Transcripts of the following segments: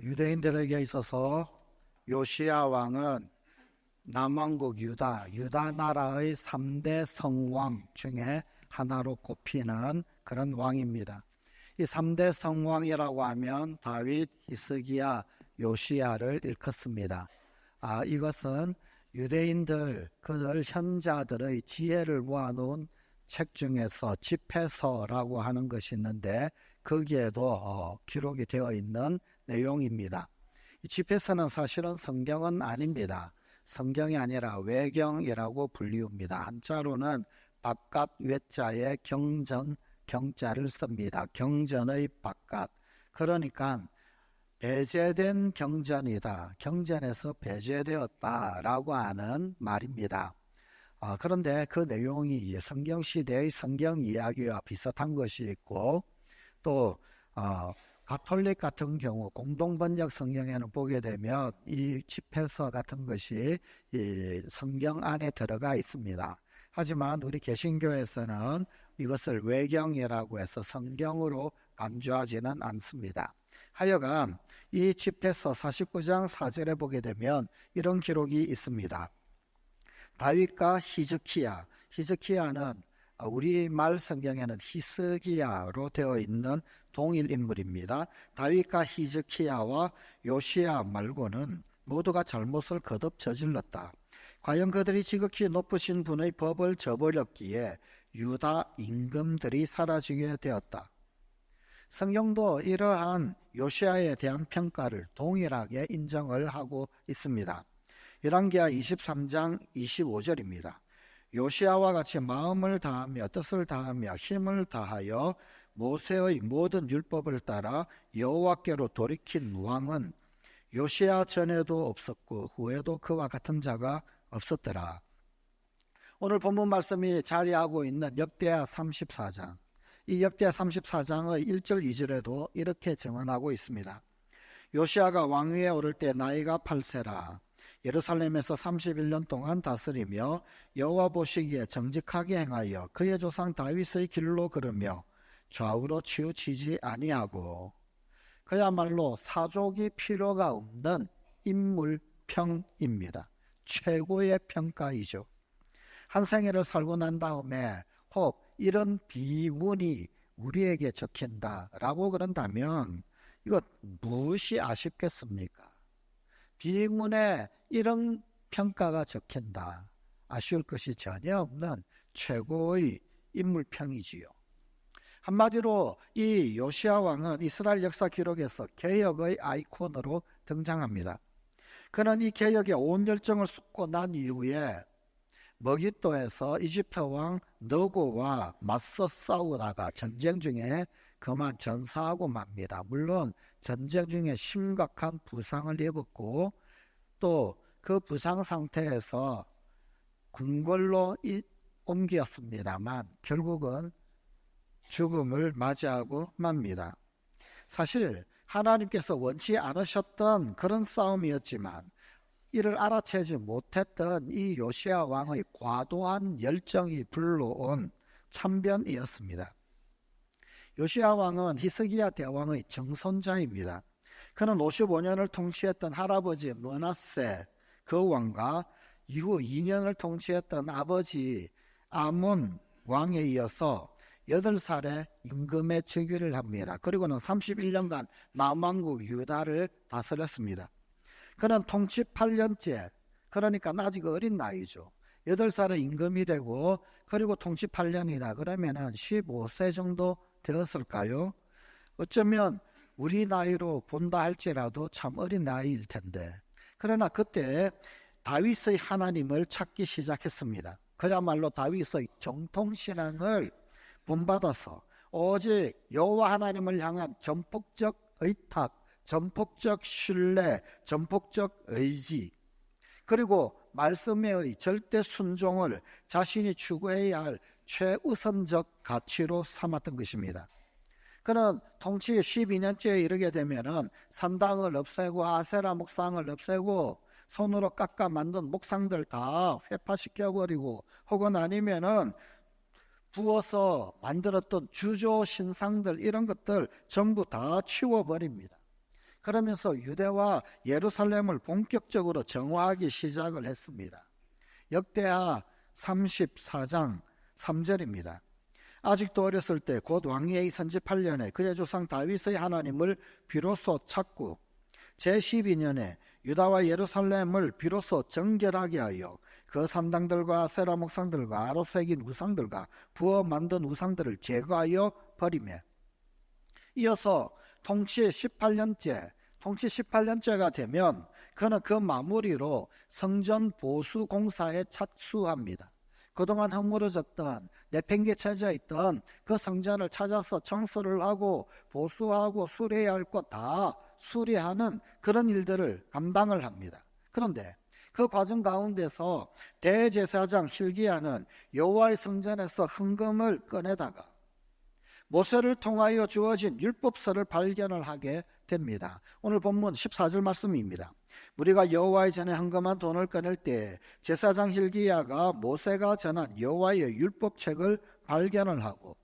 유대인들에게 있어서 요시야 왕은 남왕국 유다 나라의 3대 성왕 중에 하나로 꼽히는 그런 왕입니다. 이 3대 성왕이라고 하면 다윗, 히스기야, 요시야를 일컫습니다. 이것은 유대인들, 그들 현자들의 지혜를 모아놓은 책 중에서 집회서라고 하는 것이 있는데 거기에도 기록이 되어 있는 내용입니다. 이 집회서는 사실은 성경은 아닙니다. 성경이 아니라 외경이라고 불리웁니다. 한자로는 바깥 외자에 경전, 경자를 씁니다. 경전의 바깥. 그러니까 배제된 경전이다. 경전에서 배제되었다라고 하는 말입니다. 그런데 그 내용이 성경시대의 성경 이야기와 비슷한 것이 있고 또 가톨릭 같은 경우 공동번역 성경에는 보게 되면 이 집회서 같은 것이 이 성경 안에 들어가 있습니다. 하지만 우리 개신교에서는 이것을 외경이라고 해서 성경으로 간주하지는 않습니다. 하여간 이 집회서 49장 4절에 보게 되면 이런 기록이 있습니다. 다윗과 히즈키야는 우리말 성경에는 히스기야로 되어 있는 동일 인물입니다. 다윗과 히즈키야와 요시야 말고는 모두가 잘못을 거듭 저질렀다. 과연 그들이 지극히 높으신 분의 법을 저버렸기에 유다 임금들이 사라지게 되었다. 성경도 이러한 요시야에 대한 평가를 동일하게 인정을 하고 있습니다. 열왕기하 23장 25절입니다. 요시야와 같이 마음을 다하며 뜻을 다하며 힘을 다하여 모세의 모든 율법을 따라 여호와께로 돌이킨 왕은 요시야 전에도 없었고 후에도 그와 같은 자가 없었더라. 오늘 본문 말씀이 자리하고 있는 역대하 34장, 이 역대하 34장의 1절 2절에도 이렇게 증언하고 있습니다. 요시야가 왕위에 오를 때 나이가 8세라. 예루살렘에서 31년 동안 다스리며 여호와 보시기에 정직하게 행하여 그의 조상 다윗의 길로 걸으며 좌우로 치우치지 아니하고, 그야말로 사족이 필요가 없는 인물평입니다. 최고의 평가이죠. 한 생애를 살고 난 다음에 혹 이런 비문이 우리에게 적힌다라고 그런다면 이거 무엇이 아쉽겠습니까? 비문에 이런 평가가 적힌다. 아쉬울 것이 전혀 없는 최고의 인물평이지요. 한마디로 이 요시야 왕은 이스라엘 역사 기록에서 개혁의 아이콘으로 등장합니다. 그는 이 개혁에 온 열정을 쏟고 난 이후에 머깃도에서 이집트 왕 너고와 맞서 싸우다가 전쟁 중에 그만 전사하고 맙니다. 물론 전쟁 중에 심각한 부상을 입었고 또 그 부상 상태에서 궁궐로 옮겼습니다만 결국은 죽음을 맞이하고 맙니다. 사실 하나님께서 원치 않으셨던 그런 싸움이었지만 이를 알아채지 못했던 이 요시야 왕의 과도한 열정이 불러온 참변이었습니다. 요시야 왕은 히스기야 대왕의 정손자입니다. 그는 55년을 통치했던 할아버지 므낫세 그 왕과 이후 2년을 통치했던 아버지 아몬 왕에 이어서 8살에 임금의 즉위를 합니다. 그리고는 31년간 남왕국 유다를 다스렸습니다. 그는 통치 8년째, 그러니까 아직 어린 나이죠. 8살에 임금이 되고 그리고 통치 8년이다. 그러면 15세 정도 되었을까요? 어쩌면 우리 나이로 본다 할지라도 참 어린 나이일 텐데, 그러나 그때 다윗의 하나님을 찾기 시작했습니다. 그야말로 다윗의 정통신앙을 본받아서 오직 여호와 하나님을 향한 전폭적 의탁, 전폭적 신뢰, 전폭적 의지, 그리고 말씀의 절대 순종을 자신이 추구해야 할 최우선적 가치로 삼았던 것입니다. 그는 통치 12년째에 이르게 되면 산당을 없애고 아세라 목상을 없애고 손으로 깎아 만든 목상들 다 회파시켜버리고, 혹은 아니면은 부어서 만들었던 주조 신상들 이런 것들 전부 다 치워버립니다. 그러면서 유대와 예루살렘을 본격적으로 정화하기 시작을 했습니다. 역대하 34장 3절입니다. 아직도 어렸을 때 곧 왕위에 선지 8년에 그의 조상 다윗의 하나님을 비로소 찾고 제12년에 유다와 예루살렘을 비로소 정결하게 하여 그 산당들과 세라 목상들과 아로 새긴 우상들과 부어 만든 우상들을 제거하여 버리며 이어서 통치 18년째가 되면 그는 그 마무리로 성전 보수 공사에 착수합니다. 그동안 허물어졌던 내팽개쳐져 있던 그 성전을 찾아서 청소를 하고 보수하고 수리해야 할 것 다 수리하는 그런 일들을 감당을 합니다. 그런데 그 과정 가운데서 대제사장 hil기야는 여호와의 성전에서 헌금을 꺼내다가 모세를 통하여 주어진 율법서를 발견을 하게 됩니다. 오늘 본문 14절 말씀입니다. 우리가 여호와의 전에 헌금한 돈을 꺼낼 때 제사장 hil기야가 모세가 전한 여호와의 율법책을 발견을 하고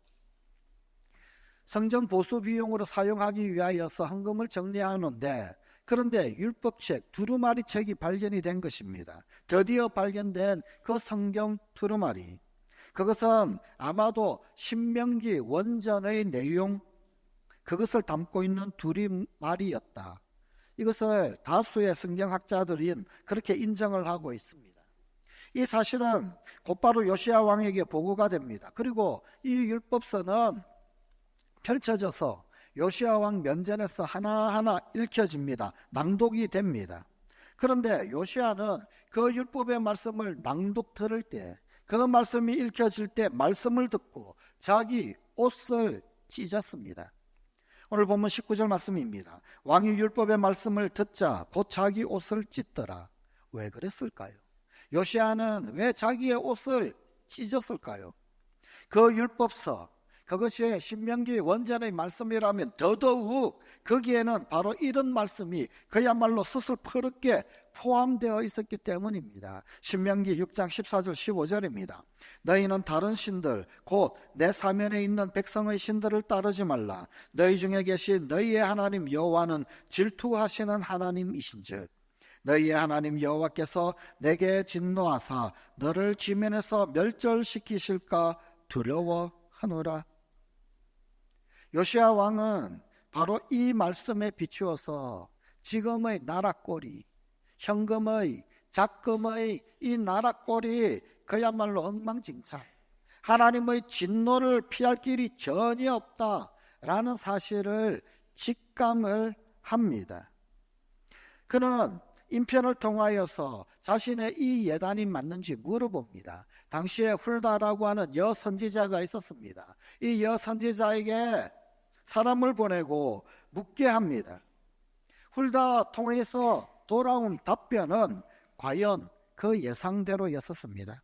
성전 보수 비용으로 사용하기 위하여서 헌금을 정리하는데 그런데 율법책 두루마리 책이 발견이 된 것입니다. 드디어 발견된 그 성경 두루마리, 그것은 아마도 신명기 원전의 내용, 그것을 담고 있는 두루마리였다. 이것을 다수의 성경학자들은 그렇게 인정을 하고 있습니다. 이 사실은 곧바로 요시야 왕에게 보고가 됩니다. 그리고 이 율법서는 펼쳐져서 요시야 왕 면전에서 하나하나 읽혀집니다. 낭독이 됩니다. 그런데 요시야는 그 율법의 말씀을 낭독 들을 때, 그 말씀이 읽혀질 때 말씀을 듣고 자기 옷을 찢었습니다. 오늘 본문 19절 말씀입니다. 왕이 율법의 말씀을 듣자 곧 자기 옷을 찢더라. 왜 그랬을까요? 요시야는 왜 자기의 옷을 찢었을까요? 그 율법서, 그것이 신명기 원전의 말씀이라면 더더욱 거기에는 바로 이런 말씀이 그야말로 서슬퍼렇게 포함되어 있었기 때문입니다. 신명기 6장 14절 15절입니다. 너희는 다른 신들 곧 내 사면에 있는 백성의 신들을 따르지 말라. 너희 중에 계신 너희의 하나님 여호와는 질투하시는 하나님이신즉 너희의 하나님 여호와께서 내게 진노하사 너를 지면에서 멸절시키실까 두려워하노라. 요시야 왕은 바로 이 말씀에 비추어서 지금의 나라 꼴이, 현금의, 작금의 이 나라 꼴이 그야말로 엉망진창, 하나님의 진노를 피할 길이 전혀 없다라는 사실을 직감을 합니다. 그는 인편을 통하여서 자신의 이 예단이 맞는지 물어봅니다. 당시에 훌다라고 하는 여선지자가 있었습니다. 이 여선지자에게 사람을 보내고 묻게 합니다. 훌다 통해서 돌아온 답변은 과연 그 예상대로였었습니다.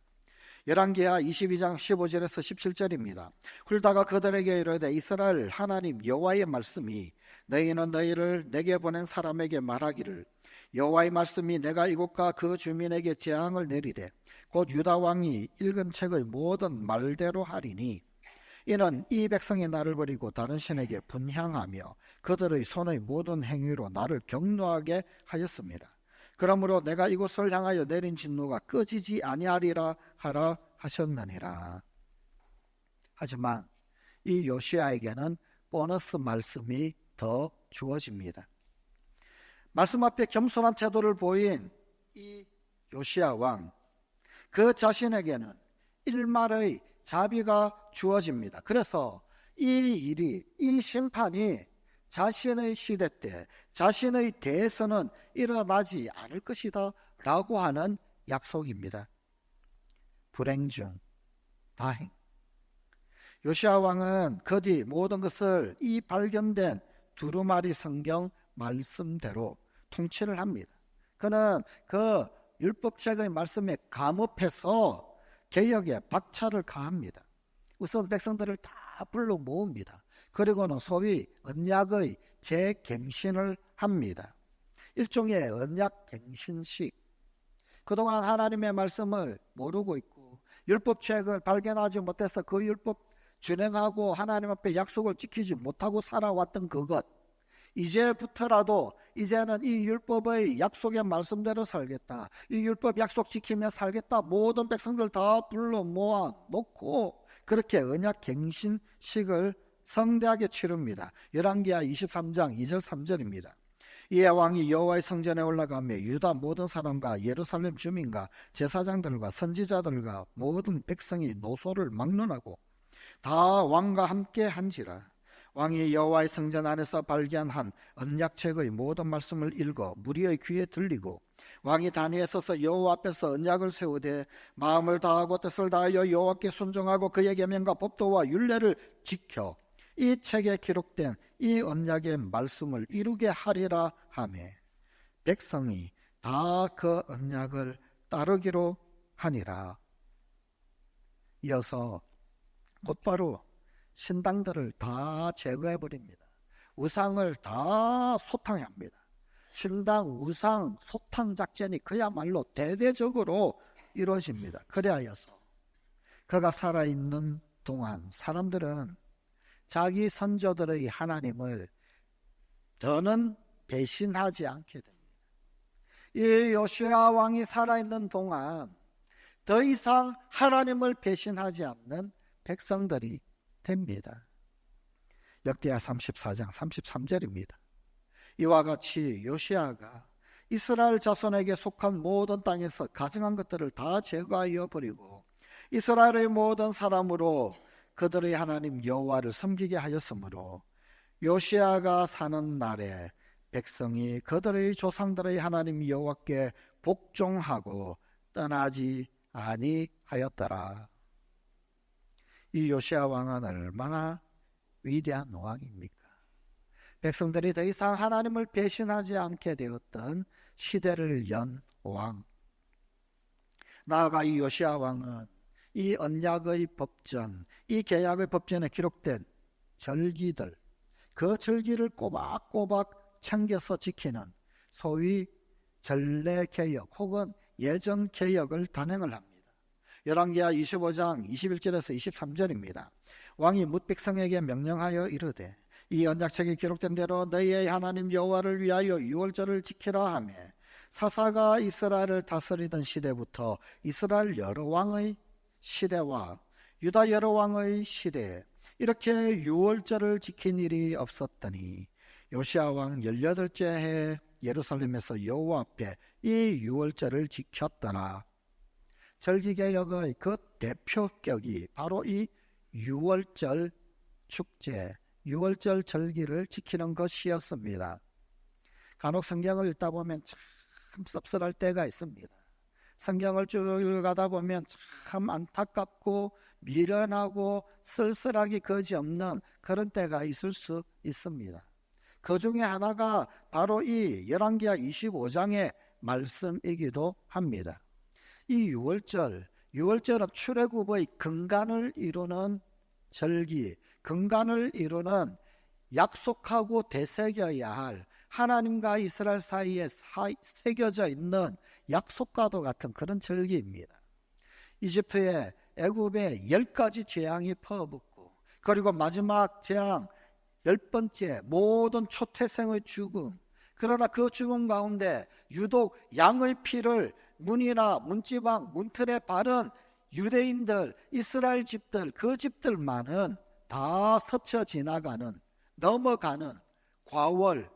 열왕기하 22장 15절에서 17절입니다. 훌다가 그들에게 이르되 이스라엘 하나님 여호와의 말씀이 너희는 너희를 내게 보낸 사람에게 말하기를 여호와의 말씀이 내가 이곳과 그 주민에게 재앙을 내리되 곧 유다 왕이 읽은 책의 모든 말대로 하리니 이는 이 백성이 나를 버리고 다른 신에게 분향하며 그들의 손의 모든 행위로 나를 경노하게 하였습니다. 그러므로 내가 이곳을 향하여 내린 진노가 꺼지지 아니하리라 하라 하셨느니라. 하지만 이 요시야에게는 보너스 말씀이 더 주어집니다. 말씀 앞에 겸손한 태도를 보인 이 요시야 왕, 그 자신에게는 일말의 자비가 주어집니다. 그래서 이 심판이 자신의 시대 때 자신의 대에서는 일어나지 않을 것이다 라고 하는 약속입니다. 불행 중 다행. 요시야 왕은 그 뒤 모든 것을 이 발견된 두루마리 성경 말씀대로 통치를 합니다. 그는 그 율법책의 말씀에 감업해서 개혁에 박차를 가합니다. 우선 백성들을 다 불러 모읍니다. 그리고는 소위 언약의 재갱신을 합니다. 일종의 언약갱신식. 그동안 하나님의 말씀을 모르고 있고 율법책을 발견하지 못해서 그 율법 준행하고 하나님 앞에 약속을 지키지 못하고 살아왔던 그것, 이제부터라도 이제는 이 율법의 약속의 말씀대로 살겠다, 이 율법 약속 지키며 살겠다, 모든 백성들 다 불러 모아 놓고 그렇게 언약 갱신식을 성대하게 치릅니다. 열왕기하 23장 2절 3절입니다. 이에 왕이 여호와의 성전에 올라가며 유다 모든 사람과 예루살렘 주민과 제사장들과 선지자들과 모든 백성이 노소를 막론하고 다 왕과 함께 한지라. 왕이 여호와의 성전 안에서 발견한 언약책의 모든 말씀을 읽어 무리의 귀에 들리고 왕이 단위에 서서 여호와 앞에서 언약을 세우되 마음을 다하고 뜻을 다하여 여호와께 순종하고 그의 계명과 법도와 율례를 지켜 이 책에 기록된 이 언약의 말씀을 이루게 하리라 하며 백성이 다 그 언약을 따르기로 하니라. 이어서 곧바로 신당들을 다 제거해버립니다. 우상을 다 소탕합니다. 신당, 우상, 소탕 작전이 그야말로 대대적으로 이루어집니다. 그리하여서 그가 살아있는 동안 사람들은 자기 선조들의 하나님을 더는 배신하지 않게 됩니다. 이 요시야 왕이 살아있는 동안 더 이상 하나님을 배신하지 않는 백성들이 됩니다. 역대하 34장 33절입니다. 이와 같이 요시야가 이스라엘 자손에게 속한 모든 땅에서 가증한 것들을 다 제거하여 버리고 이스라엘의 모든 사람으로 그들의 하나님 여호와를 섬기게 하였으므로 요시야가 사는 날에 백성이 그들의 조상들의 하나님 여호와께 복종하고 떠나지 아니하였더라. 이 요시야 왕은 얼마나 위대한 왕입니까? 백성들이 더 이상 하나님을 배신하지 않게 되었던 시대를 연 왕. 나아가 이 요시야 왕은 이 언약의 법전, 이 계약의 법전에 기록된 절기들, 그 절기를 꼬박꼬박 챙겨서 지키는 소위 전례개혁 혹은 예전개혁을 단행을 합니다. 열왕기하 25장 21절에서 23절입니다. 왕이 뭇 백성에게 명령하여 이르되 이 언약책에 기록된 대로 너희의 하나님 여호와를 위하여 유월절을 지키라 하며 사사가 이스라엘을 다스리던 시대부터 이스라엘 여러 왕의 시대와 유다 여러 왕의 시대에 이렇게 유월절을 지킨 일이 없었더니 요시야 왕 18째 해 예루살렘에서 여호와 앞에 이 유월절을 지켰더라. 절기개혁의 그 대표격이 바로 이 유월절 축제, 유월절 절기를 지키는 것이었습니다. 간혹 성경을 읽다 보면 참 씁쓸할 때가 있습니다. 성경을 쭉 읽다 보면 참 안타깝고 미련하고 쓸쓸하기 거지없는 그런 때가 있을 수 있습니다. 그 중에 하나가 바로 이 열왕기하 25장의 말씀이기도 합니다. 이 유월절은 출애굽의 근간을 이루는 절기, 근간을 이루는 약속하고 되새겨야 할 하나님과 이스라엘 사이에 새겨져 있는 약속과도 같은 그런 절기입니다. 이집트에 애굽에 10가지 재앙이 퍼붓고 그리고 마지막 재앙 10번째 모든 초태생의 죽음, 그러나 그 죽음 가운데 유독 양의 피를 문이나 문지방 문틀에 바른 유대인들, 이스라엘 집들, 그 집들만은 다 스쳐 지나가는, 넘어가는 과월,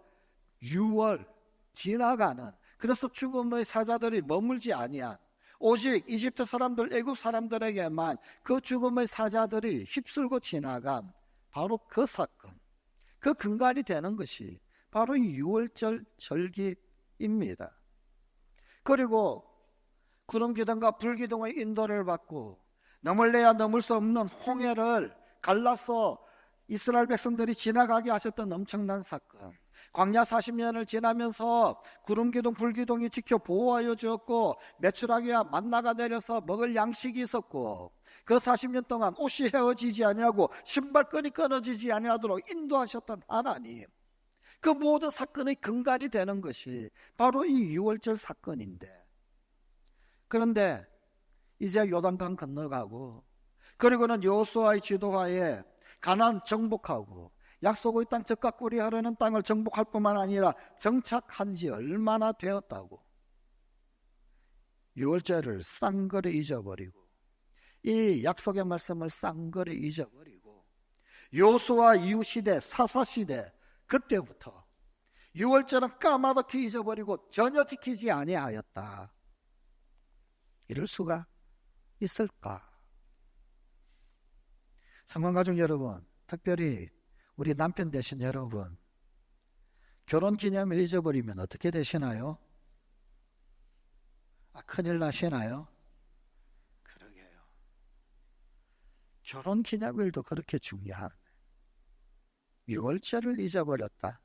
유월 지나가는, 그래서 죽음의 사자들이 머물지 아니한, 오직 이집트 사람들, 애굽 사람들에게만 그 죽음의 사자들이 휩쓸고 지나간 바로 그 사건, 그 근간이 되는 것이 바로 이 유월절 절기입니다. 그리고 구름기둥과 불기둥의 인도를 받고 넘을래야 넘을 수 없는 홍해를 갈라서 이스라엘 백성들이 지나가게 하셨던 엄청난 사건, 광야 40년을 지나면서 구름기둥 불기둥이 지켜 보호하여 주었고 메추라기와 만나가 내려서 먹을 양식이 있었고 그 40년 동안 옷이 헤어지지 아니하고 신발끈이 끊어지지 아니하도록 인도하셨던 하나님, 그 모든 사건의 근간이 되는 것이 바로 이 유월절 사건인데, 그런데 이제 요단강 건너가고 그리고는 여호수아의 지도하에 가나안 정복하고 약속의 땅 적과 꿀이 흐르는 땅을 정복할 뿐만 아니라 정착한 지 얼마나 되었다고. 유월절을 쌍거리 잊어버리고, 이 약속의 말씀을 쌍거리 잊어버리고, 요수아 이후 시대, 사사 시대, 그때부터 유월절은 까마득히 잊어버리고 전혀 지키지 아니하였다. 이럴 수가 있을까? 성관가족 여러분, 특별히 우리 남편 되신 여러분, 결혼기념일 잊어버리면 어떻게 되시나요? 큰일 나시나요? 그러게요. 결혼기념일도 그렇게 중요한 6월절을 잊어버렸다.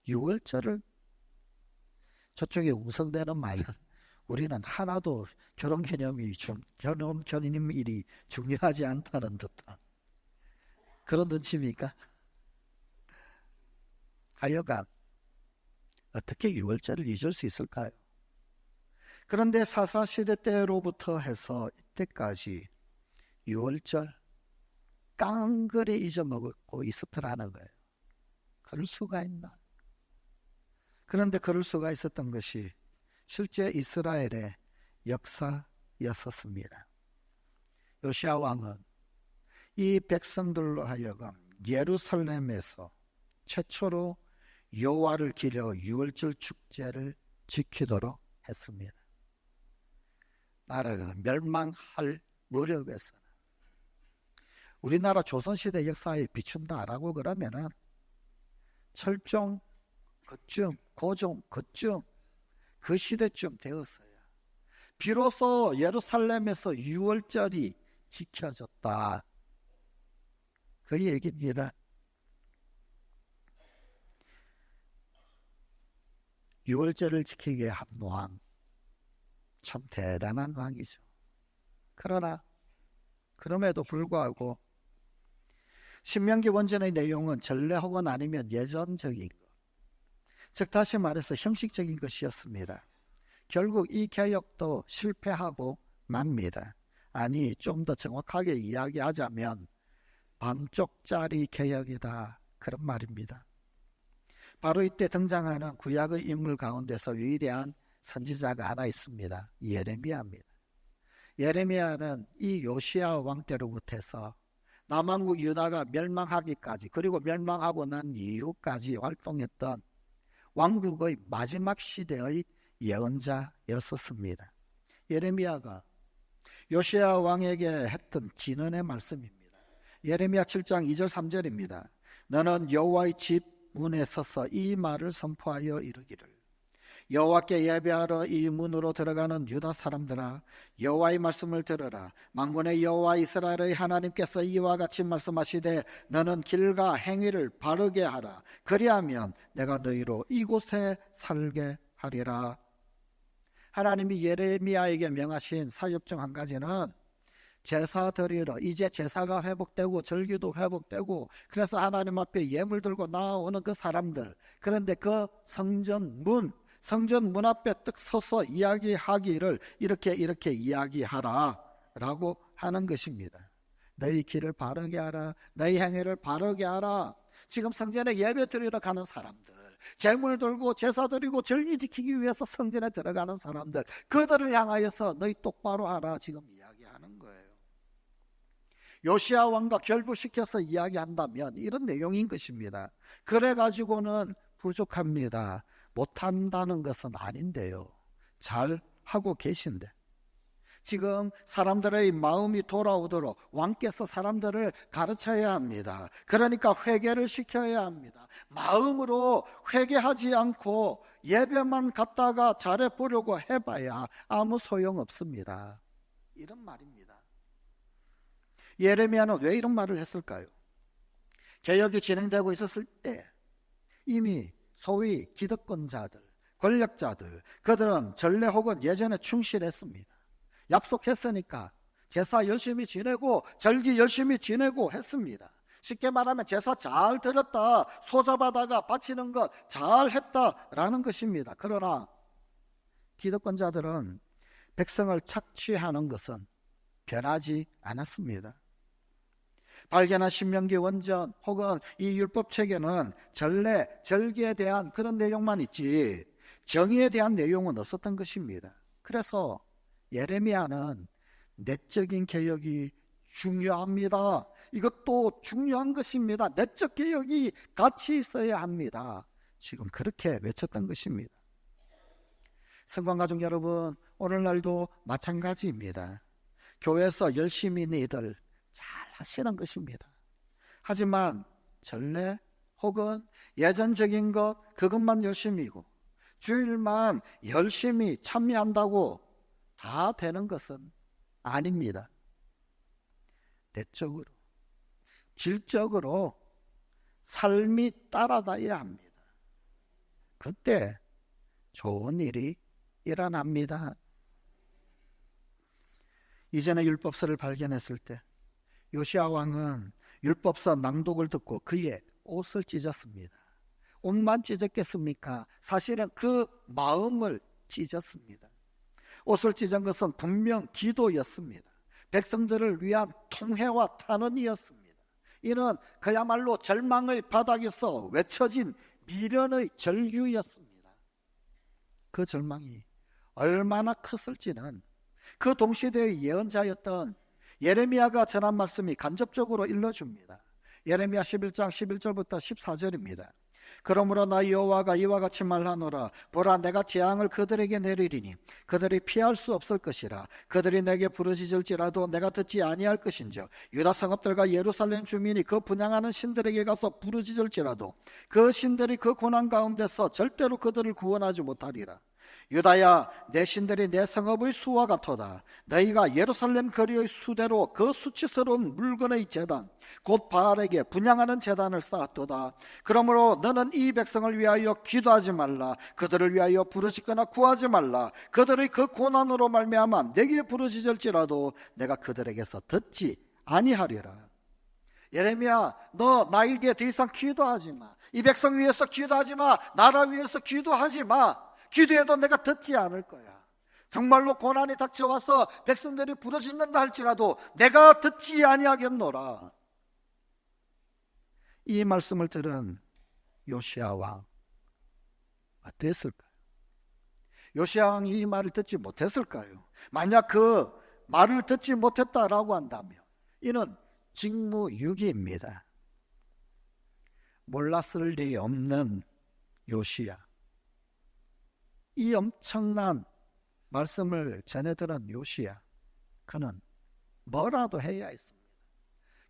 6월절을, 저쪽에 웅성대는 말은 우리는 하나도 결혼기념일이 중요하지 않다는 듯한 그런 눈치입니까? 하여간 어떻게 6월절을 잊을 수 있을까요? 그런데 사사시대 때로부터 해서 이때까지 6월절 깡그리 잊어먹고 있었더라는 거예요. 그럴 수가 있나? 그런데 그럴 수가 있었던 것이 실제 이스라엘의 역사였었습니다. 요시야 왕은 이 백성들로 하여금 예루살렘에서 최초로 여호와를 기려 유월절 축제를 지키도록 했습니다. 나라가 멸망할 무렵에서는 우리나라 조선시대 역사에 비춘다라고 그러면은 철종 그쯤, 고종 그쯤, 그 시대쯤 되었어요. 비로소 예루살렘에서 유월절이 지켜졌다. 그 얘기입니다. 유월절을 지키게 한 왕, 참 대단한 왕이죠. 그러나 그럼에도 불구하고 신명기 원전의 내용은 전례 혹은 아니면 예전적인 것, 즉 다시 말해서 형식적인 것이었습니다. 결국 이 개혁도 실패하고 맙니다. 아니, 좀 더 정확하게 이야기하자면 반쪽짜리 개혁이다, 그런 말입니다. 바로 이때 등장하는 구약의 인물 가운데서 위대한 선지자가 하나 있습니다. 예레미야입니다. 예레미야는 이 요시야 왕 때로부터 해서 남왕국 유다가 멸망하기까지, 그리고 멸망하고 난 이후까지 활동했던 왕국의 마지막 시대의 예언자였었습니다. 예레미야가 요시야 왕에게 했던 진언의 말씀입니다. 예레미야 7장 2절 3절입니다. 너는 여호와의 집 문에 서서 이 말을 선포하여 이르기를, 여호와께 예배하러 이 문으로 들어가는 유다 사람들아, 여호와의 말씀을 들으라. 만군의 여호와 이스라엘의 하나님께서 이와 같이 말씀하시되 너는 길과 행위를 바르게 하라. 그리하면 내가 너희로 이곳에 살게 하리라. 하나님이 예레미야에게 명하신 사역 중 한 가지는 제사 드리러, 이제 제사가 회복되고 절기도 회복되고, 그래서 하나님 앞에 예물 들고 나오는 그 사람들, 그런데 그 성전 문 앞에 딱 서서 이야기하기를 이렇게 이야기하라 라고 하는 것입니다. 너희 길을 바르게 하라, 너희 행위를 바르게 하라. 지금 성전에 예배 드리러 가는 사람들, 제물 들고 제사 드리고 절기 지키기 위해서 성전에 들어가는 사람들, 그들을 향하여서 너희 똑바로 하라, 지금 이야기하는 거예요. 요시야 왕과 결부시켜서 이야기한다면 이런 내용인 것입니다. 그래가지고는 부족합니다. 못한다는 것은 아닌데요, 잘 하고 계신데, 지금 사람들의 마음이 돌아오도록 왕께서 사람들을 가르쳐야 합니다. 그러니까 회개를 시켜야 합니다. 마음으로 회개하지 않고 예배만 갖다가 잘해보려고 해봐야 아무 소용없습니다. 이런 말입니다. 예레미야는 왜 이런 말을 했을까요? 개혁이 진행되고 있었을 때 이미 소위 기득권자들, 권력자들, 그들은 전례 혹은 예전에 충실했습니다. 약속했으니까 제사 열심히 지내고 절기 열심히 지내고 했습니다. 쉽게 말하면 제사 잘 드렸다, 소잡아다가 바치는 것 잘 했다라는 것입니다. 그러나 기득권자들은 백성을 착취하는 것은 변하지 않았습니다. 발견한 신명기 원전 혹은 이 율법책에는 전례, 절기에 대한 그런 내용만 있지 정의에 대한 내용은 없었던 것입니다. 그래서 예레미야는 내적인 개혁이 중요합니다. 이것도 중요한 것입니다. 내적 개혁이 같이 있어야 합니다. 지금 그렇게 외쳤던 것입니다. 성관가족 여러분, 오늘날도 마찬가지입니다. 교회에서 열심히 너희들 잘 하시는 것입니다. 하지만 전례 혹은 예전적인 것 그것만 열심히고 주일만 열심히 참여한다고 다 되는 것은 아닙니다. 내적으로 질적으로 삶이 따라가야 합니다. 그때 좋은 일이 일어납니다. 이전에 율법서를 발견했을 때 요시야 왕은 율법서 낭독을 듣고 그의 옷을 찢었습니다. 옷만 찢었겠습니까? 사실은 그 마음을 찢었습니다. 옷을 찢은 것은 분명 기도였습니다. 백성들을 위한 통회와 탄원이었습니다. 이는 그야말로 절망의 바닥에서 외쳐진 미련의 절규였습니다. 그 절망이 얼마나 컸을지는 그 동시대의 예언자였던 예레미야가 전한 말씀이 간접적으로 일러줍니다. 예레미야 11장 11절부터 14절입니다. 그러므로 나 여호와가 이와 같이 말하노라. 보라, 내가 재앙을 그들에게 내리리니 그들이 피할 수 없을 것이라. 그들이 내게 부르짖을지라도 내가 듣지 아니할 것인즉 유다 성읍들과 예루살렘 주민이 그 분향하는 신들에게 가서 부르짖을지라도 그 신들이 그 고난 가운데서 절대로 그들을 구원하지 못하리라. 유다야, 내 신들이 내 성읍의 수와 같도다. 너희가 예루살렘 거리의 수대로 그 수치스러운 물건의 제단 곧 바알에게 분향하는 제단을 쌓았도다. 그러므로 너는 이 백성을 위하여 기도하지 말라. 그들을 위하여 부르짖거나 구하지 말라. 그들의 그 고난으로 말미암아 내게 부르짖을지라도 내가 그들에게서 듣지 아니하리라. 예레미야, 너 나에게 더 이상 기도하지 마. 이 백성 위해서 기도하지 마. 나라 위해서 기도하지 마. 기도해도 내가 듣지 않을 거야. 정말로 고난이 닥쳐와서 백성들이 부르짖는다 할지라도 내가 듣지 아니하겠노라. 이 말씀을 들은 요시야 왕 어땠을까요? 요시야 왕이 이 말을 듣지 못했을까요? 만약 그 말을 듣지 못했다라고 한다면 이는 직무유기입니다. 몰랐을 리 없는 요시야, 이 엄청난 말씀을 전해들은 요시야, 그는 뭐라도 해야 했습니다.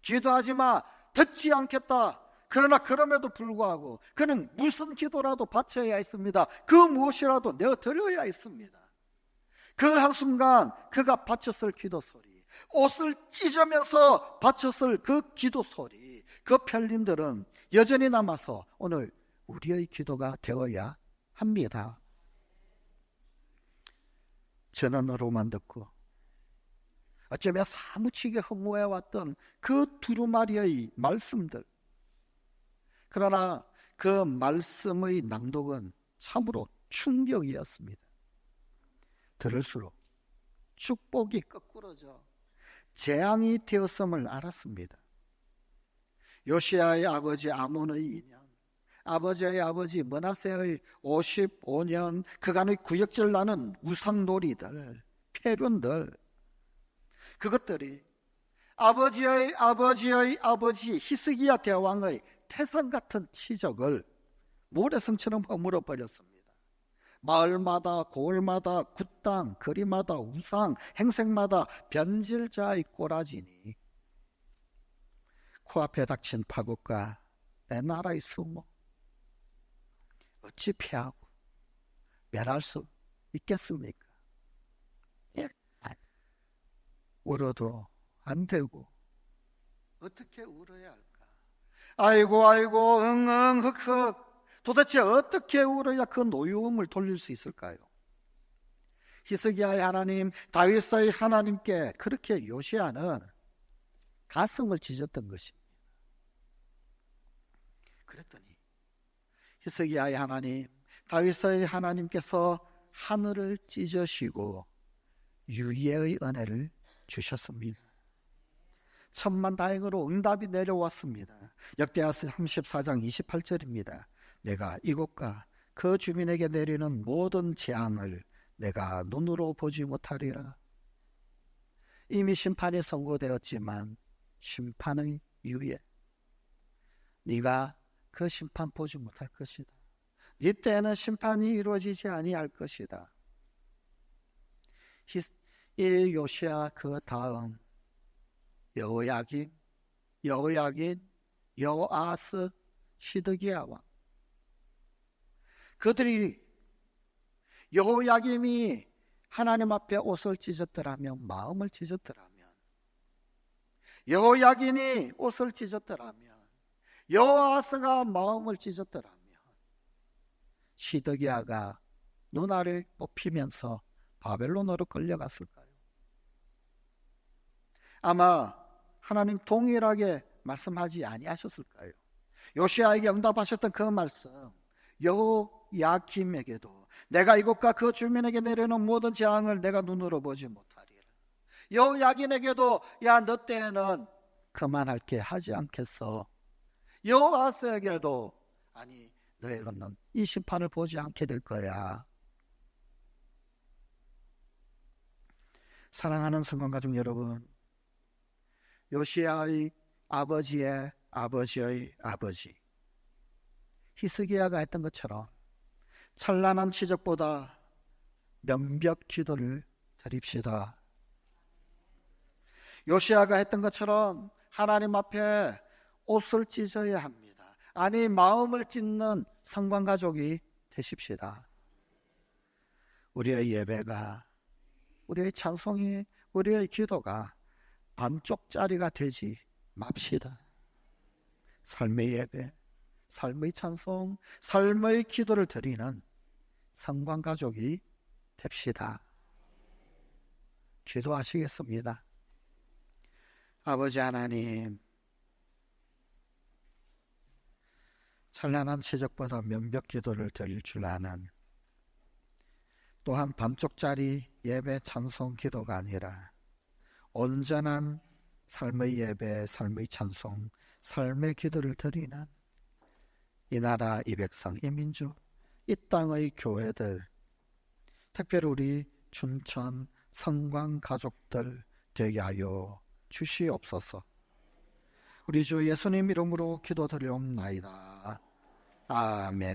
기도하지 마, 듣지 않겠다. 그러나 그럼에도 불구하고 그는 무슨 기도라도 바쳐야 했습니다. 그 무엇이라도 내어드려야 했습니다. 그 한순간 그가 바쳤을 기도 소리, 옷을 찢으면서 바쳤을 그 기도 소리, 그 편린들은 여전히 남아서 오늘 우리의 기도가 되어야 합니다. 전언으로만 듣고 어쩌면 사무치게 허무해왔던 그 두루마리의 말씀들, 그러나 그 말씀의 낭독은 참으로 충격이었습니다. 들을수록 축복이 거꾸러져 재앙이 되었음을 알았습니다. 요시야의 아버지 아몬의 2년, 아버지의 아버지 므낫세의 55년 그간의 구역질 나는 우상놀이들, 폐륜들, 그것들이 아버지의 아버지 히스기야 대왕의 태산 같은 치적을 모래성처럼 허물어 버렸습니다. 마을마다 고을마다 굿당 거리마다 우상 행색마다 변질자의 꼬라지니 코앞에 닥친 파국과 내 나라의 수모 어찌 피하고 멸할 수 있겠습니까? 울어도 안 되고 어떻게 울어야 할까? 아이고 응응 흑흑, 도대체 어떻게 울어야 그 노여움을 돌릴 수 있을까요? 히스기야의 하나님, 다윗의 하나님께 그렇게 요시야는 가슴을 찢었던 것입니다. 그랬더니 히스기야의 하나님, 다윗의 하나님께서 하늘을 찢으시고 유예의 은혜를 주셨습니다. 천만다행으로 응답이 내려왔습니다. 역대하서 34장 28절입니다. 내가 이곳과 그 주민에게 내리는 모든 재앙을 내가 눈으로 보지 못하리라. 이미 심판이 선고되었지만 심판의 이후에 네가 그 심판 보지 못할 것이다. 네 때에는 심판이 이루어지지 아니할 것이다. 이 요시야 그 다음 여호야긴, 여호아스, 시드기야 왕, 그들이 여호야김이 하나님 앞에 옷을 찢었더라면, 마음을 찢었더라면, 여호야긴이 옷을 찢었더라면, 여호아스가 마음을 찢었더라면, 시드기야가 눈알을 뽑히면서 바벨론으로 끌려갔을까요? 아마 하나님 동일하게 말씀하지 아니하셨을까요? 요시야에게 응답하셨던 그 말씀, 여호야김에게도 내가 이곳과 그 주민에게 내리는 모든 재앙을 내가 눈으로 보지 못하리라. 여호야긴에게도 야, 너 때에는 그만할게 하지 않겠어. 여호아스에게도 아니, 너희는 이 심판을 보지 않게 될 거야. 사랑하는 성관가족 여러분, 요시야의 아버지의 아버지의 아버지 히스기야가 했던 것처럼 찬란한 치적보다 면벽 기도를 드립시다. 요시야가 했던 것처럼 하나님 앞에 옷을 찢어야 합니다. 아니, 마음을 찢는 성관가족이 되십시다. 우리의 예배가, 우리의 찬송이, 우리의 기도가 반쪽짜리가 되지 맙시다. 삶의 예배, 삶의 찬송, 삶의 기도를 드리는 성관가족이 됩시다. 기도하시겠습니다. 아버지 하나님, 찬란한 치적보다 면벽 기도를 드릴 줄 아는, 또한 반쪽짜리 예배 찬송 기도가 아니라 온전한 삶의 예배, 삶의 찬송, 삶의 기도를 드리는 이 나라, 이 백성, 이 민족, 이 땅의 교회들, 특별히 우리 춘천 성관 가족들 되게 하여 주시옵소서. 우리 주 예수님 이름으로 기도드리옵나이다. 아멘.